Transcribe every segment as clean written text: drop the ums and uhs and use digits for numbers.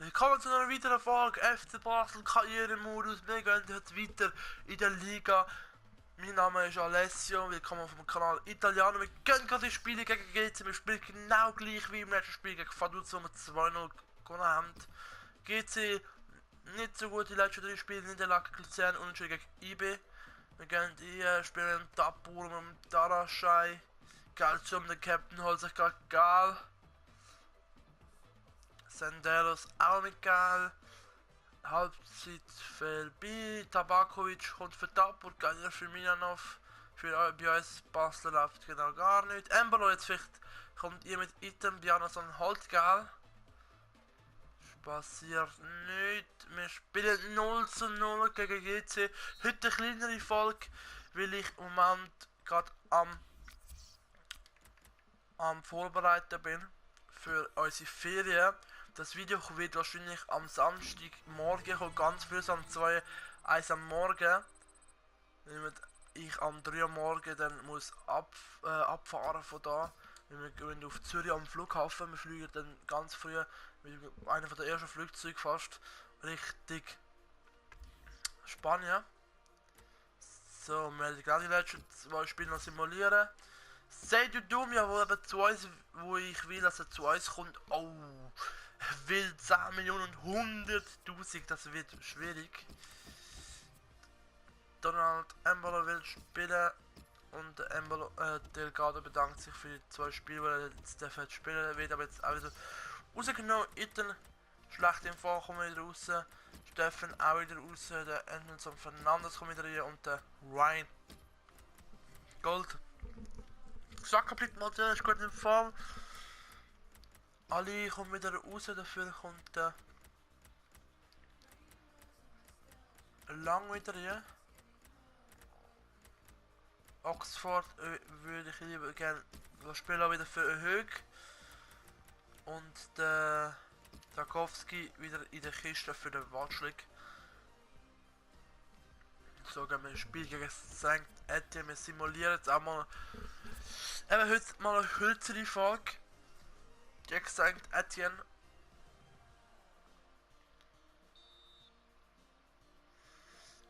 Willkommen zu einer weiteren Folge FC Basel Karrieremodus. Wir gehen heute weiter in der Liga. Mein Name ist Alessio, willkommen auf dem Kanal Italiano. Wir gehen gerade die Spiele gegen GC. Wir spielen genau gleich wie im letzten Spiel gegen Vaduz, wo wir 2-0 gewonnen haben. GC nicht so gut, die letzten 3 Spiele, Niederlage Luzern, Unentschieden gegen IB. Wir gehen hier, spielen im Tapur mit dem Daraschei. Calcium, der Captain holt sich gerade Gal. Senderos auch nicht geil. Halbzeit vorbei. Tabakovic kommt für Tapur, Geiler für Milanov. Für bei uns Basel läuft genau gar nicht. Embolo jetzt vielleicht kommt ihr mit Item, Bjarnason holt geil. Passiert nicht. Wir spielen 0:0 gegen GC. Heute eine kleinere Folge, weil ich im Moment gerade am Vorbereiten bin für unsere Ferien. Das Video wird wahrscheinlich am Samstagmorgen kommen, ganz früh am 2 1 am Morgen. Weil ich am 3 am Morgen dann muss abfahren von da. Wir gehen auf Zürich am Flughafen. Wir fliegen dann ganz früh mit einem der ersten Flugzeuge fast Richtung Spanien. So, wir werden gerade die letzten 2 Spiele noch simulieren. Seid ihr dumm, ja, wo eben zu uns, wo ich will, dass er zu uns kommt. Oh, will 10 Millionen und 100.000, das wird schwierig. Donald Embolo will spielen und Embolo, Delgado bedankt sich für die 2 Spiele, weil er jetzt spielen wird, aber jetzt auch wieder rausgenommen. Itten schlecht im Fall kommen wieder raus. Steffen auch wieder raus. Der Anderson Fernandes kommt wieder rein und der Ryan Gold. Saka bleibt mal drin, ist gut im Fall. Ali kommt wieder raus, dafür kommt der Lang wieder rein. Oxford würde ich lieber gerne das Spiel auch wieder für Höhe. Und der Tarkowski wieder in der Kiste für den Watschlik. So gehen wir ein Spiel gegen St. Etienne. Wir simulieren jetzt auch mal eben heute mal eine kürzere Folge gegen St. Etienne.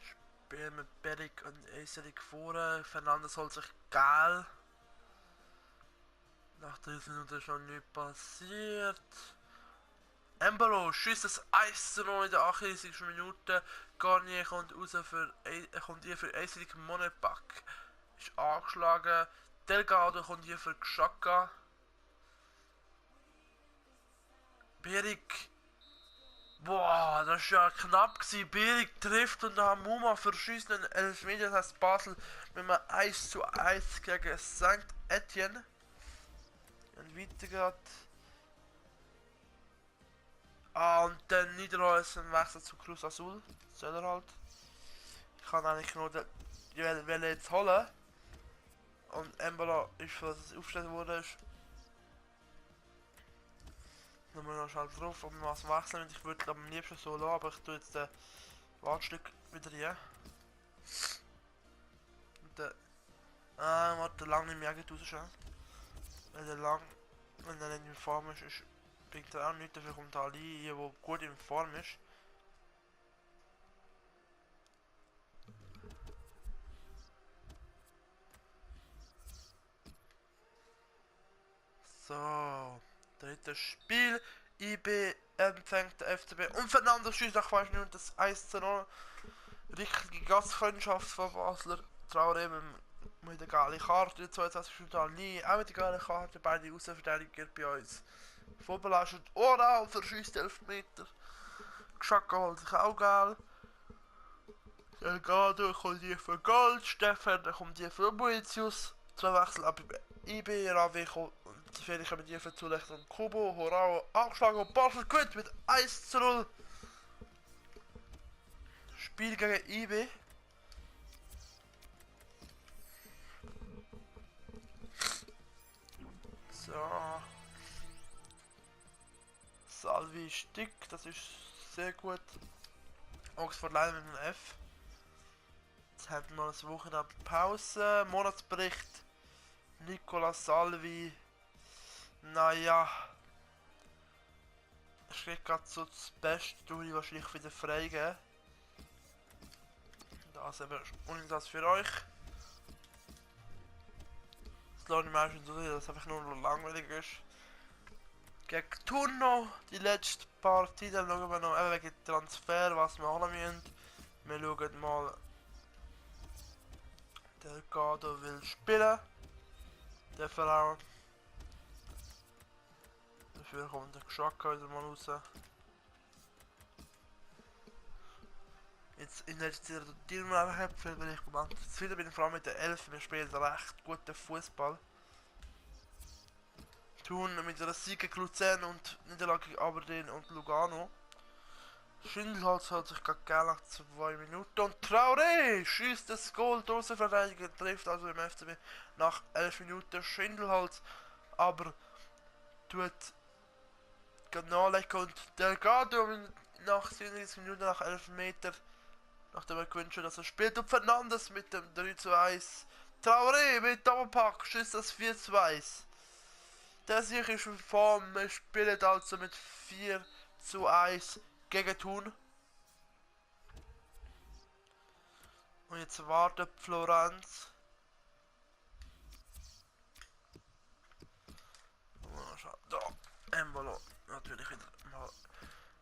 Spielen mit Beric und Eserik vorne. Fernandes holt sich geil. Nach 30 Minuten ist noch nichts passiert. Embolo schießt das 1:0 in der 38. Minute. Garnier kommt raus kommt hier für Eserik. Monepak ist angeschlagen. Delgado kommt hier für Xhaka. Beric. Boah, das war ja knapp gewesen. Beric trifft und der Muma verschießt einen Elfmeter. Das heißt Basel mit einem 1:1 gegen St. Etienne. Und weiter geht. Und dann Niederhausen wechselt zu Cruz Azul. Soll er halt. Ich kann eigentlich nur den jetzt holen. Und Embolo ist für das es aufgestellt wurde. Nehmen wir noch schnell drauf, ob wir was wechseln. Und ich würde am liebsten so lassen, aber ich tue jetzt den Wartstück wieder rein. Und der. Warte, lang nicht mehr rausschauen. Weil der lang, wenn er nicht in Form ist, bringt er auch nichts. Dafür kommt Ali hier, der gut in Form ist. So, drittes Spiel. IB empfängt der FCB und Fernandes schießt nach 5 Minuten das 1:0. Richtige Gastfreundschaft von Basler. Traoré mit der geile Karte, 22 Minuten Ali, auch mit der geile Karte, beide Außenverteidiger bei uns. Vorbelastet, Oral verschießt 11 Meter. Xhaka holt sich auch geil. Delgado kommt hier für Gold, Stefan kommt hier für Boetius. 2 Wechsel ab IB, Ravi kommt fertig mit hier für Zulecht und Kubo, Horao angeschlagen und Basel gewinnt mit 1:0. Spiel gegen IB. So. Salvi Stick, das ist sehr gut. Oxford leider mit einem F. Jetzt haben wir noch eine Woche nach Pause. Monatsbericht. Nicola Salvi. Naja. Ich krieg grad so das Beste, du ich wahrscheinlich wieder freigeben. Das eben unbedingt für euch. Das lohnt meistens so, dass es einfach nur noch langweilig ist. Gegen Turno, die letzte Partie, dann schauen wir noch eben wegen Transfer, was wir machen müssen. Wir schauen mal, der Gado will spielen. Der Verlauf. Dafür kommt der Geschmack wieder mal raus. Jetzt in letzter Zeit rotieren wir einfach Äpfel, weil ich gemeint zufrieden bin, vor allem mit der 11. Wir spielen recht guten Fußball. Tun mit einer Sieg gegen Luzern und Niederlage gegen Aberdeen und Lugano. Schindelholz hat sich gerade gegeben nach 2 Minuten und Traoré schießt das Goal, der Außenverteidiger trifft also im FCB nach 11 Minuten Schindelholz, aber tut nachlegen und Delgado nach 37 Minuten nach 11 Meter, nachdem er gewünscht hat, dass er spielt, und Fernandes mit dem 3:1. Traoré mit Doppelpack schießt das 4:1. Der Sieg ist in Form, wir spielen also mit 4:1 gegen Thun. Und jetzt wartet Florenz. Da, Embolo natürlich wieder mal.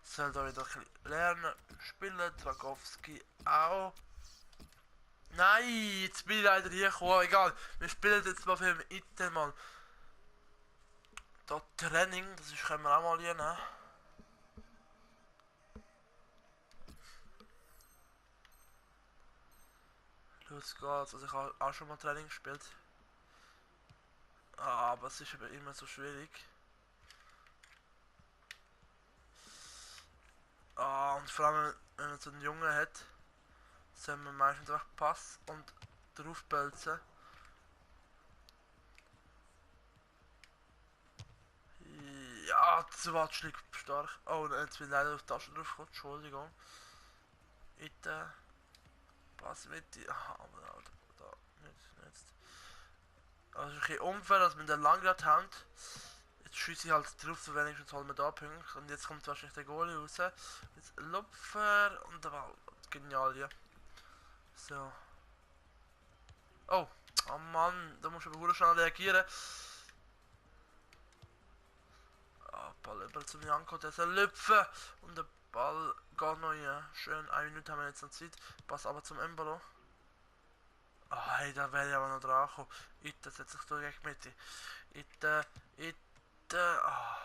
Soll da wieder ein bisschen lernen. Spielen, Dragowski auch. Nein, jetzt bin ich leider hier gekommen. Egal, wir spielen jetzt mal für den Item. Da Training, das ist, können wir auch mal lernen. Los geht's, also ich habe auch schon mal Training gespielt. Aber es ist aber immer so schwierig. Und vor allem, wenn man so einen Jungen hat, soll man meistens einfach Pass und draufbölzen. Ja, das war schlick stark. Oh, jetzt bin ich leider auf die Tasche drauf gekommen, Entschuldigung. Bitte. Pass mit die. Aha, aber da nicht. Also ein bisschen unfair, dass wir den Langrad haben. Jetzt schieße ich halt drauf, so wenigstens holen wir da Punkte. Und jetzt kommt wahrscheinlich der Goalie raus. Jetzt Lupfer und der Ball. Genial, ja. So. Oh. Oh Mann, da musst du aber schnell reagieren. Oh, Ball über zum Janko, der soll lüpfen. Und der Ball geht noch, ja. Schön, 1 Minute haben wir jetzt noch Zeit. Pass aber zum Embolo. Ah, hey, da wäre ich aber noch dran gekommen. Itte setzt sich durch gegen die Mitte. Itte. Ah.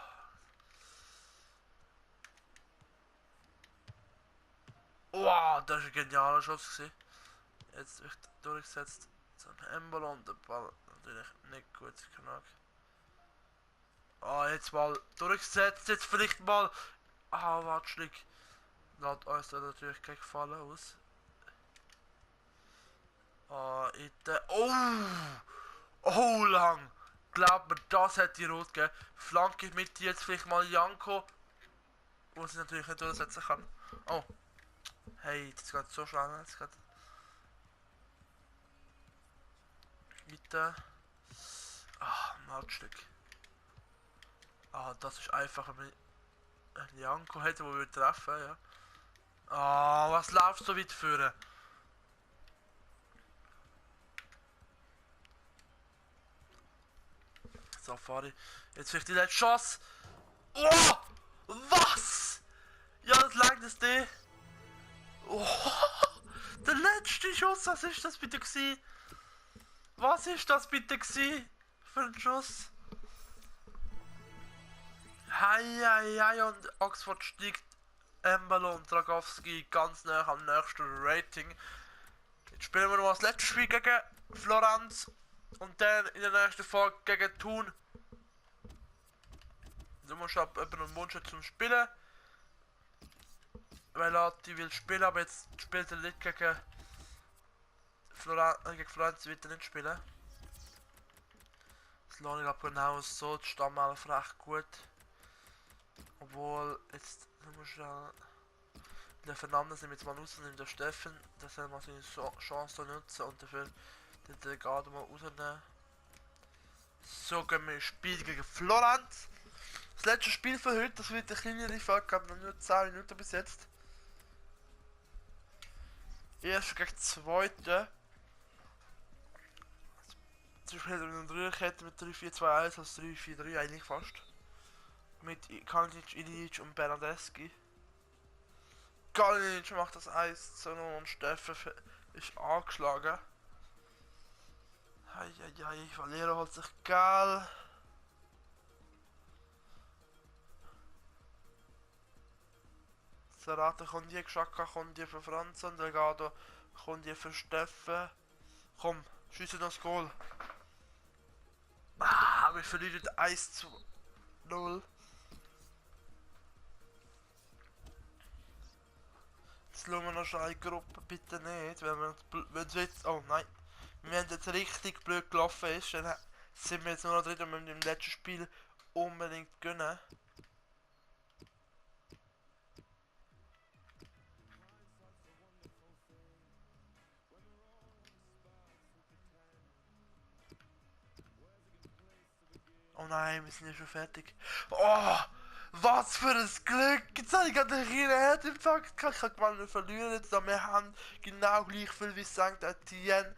Wow, das war ein genialer Schuss gewesen. Jetzt wird durchgesetzt zum Embolo und der Ball natürlich nicht gut genug. Ah, jetzt mal durchgesetzt, jetzt vielleicht mal. Ah, watschlig. Lässt uns da natürlich gleich gefallen aus. Ah, Itte. Oh, lang. Glaubt mir, das hätte ich rot gegeben. Flanke mit jetzt vielleicht mal Janko, wo sie natürlich nicht durchsetzen kann. Oh. Hey, das geht so schnell. Das geht. Mitte. Ah, Mautstück. Ah, das ist einfach, wenn ein Janko hätte, wo wir treffen, ja. Ah, was läuft so weit führen? Safari. Jetzt vielleicht die letzte Chance. Oh! Was? Ja, das lag das D. Oh! Der letzte Schuss, was ist das bitte gewesen? Was ist das bitte gewesen? Für ein Schuss? Hei, und Oxford steigt Embolo und Dragowski ganz nah am nächsten Rating. Jetzt spielen wir noch das letzte Spiel gegen Florenz und dann in der nächsten Folge gegen Thun. Du musst ab einen Wunsch zum Spielen. Weil Lati will spielen, aber jetzt spielt er nicht gegen Florenz wird er nicht spielen. Das lohnt ich aber genau so, die Stammelf recht gut. Obwohl, jetzt muss der Fernandes nimmt jetzt mal raus und nimmt der Steffen, der soll mal seine Chance nutzen und dafür den Delgado mal rausnehmen. So gehen wir ins Spiel gegen Florenz. Das letzte Spiel für heute, das wird eine kleinere Folge, habe noch nur 10 Minuten bis jetzt. Erst gegen zweite. Zum Beispiel mit einer Dreierkette mit 3-4-2-1 als 3-4-3 eigentlich fast. Mit Kalinic, Ilic und Bernardeschi. Kalinic macht das 1-0 und Steffen ist angeschlagen. Heieiei, Valero holt sich geil. Serrate kommt hier, Xhaka kommt hier für Franz und Delgado kommt hier für Steffen. Komm, schiessen das Goal. Wir verlieren 1-0. Jetzt schauen wir noch schnell eine Gruppe, bitte nicht, wenn es jetzt... Oh nein. Wenn es jetzt richtig blöd gelaufen ist, dann sind wir jetzt nur noch drin und müssen im letzten Spiel unbedingt gönnen. Oh nein, wir sind ja schon fertig. Oh, was für ein Glück! Jetzt habe ich gerade einen kleinen Herzinfarkt gehabt. Ich habe gewonnen, wir verlieren jetzt, aber wir haben genau gleich viel wie St. Etienne.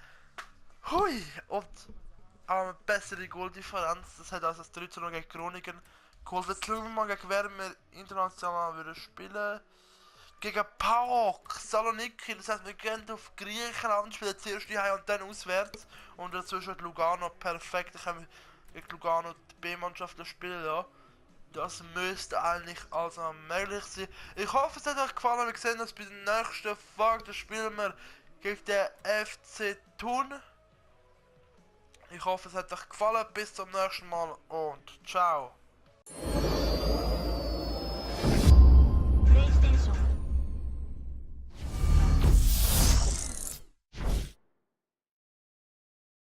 Hui! Und eine bessere Goaldifferenz. Das hat also das 3-0 gegen Groningen geholt. Jetzt schauen wir mal, gegen wer wir international würden spielen. Gegen PAOK Saloniki, das heißt wir gehen auf Griechenland, spielen zuerst die Heim und dann auswärts. Und dazwischen Lugano perfekt, dann können wir gegen Lugano die B-Mannschaften spielen. Ja. Das müsste eigentlich also möglich sein. Ich hoffe es hat euch gefallen, wir sehen uns bei der nächsten Folge, da spielen wir gegen den FC Thun. Ich hoffe es hat euch gefallen, bis zum nächsten Mal und ciao.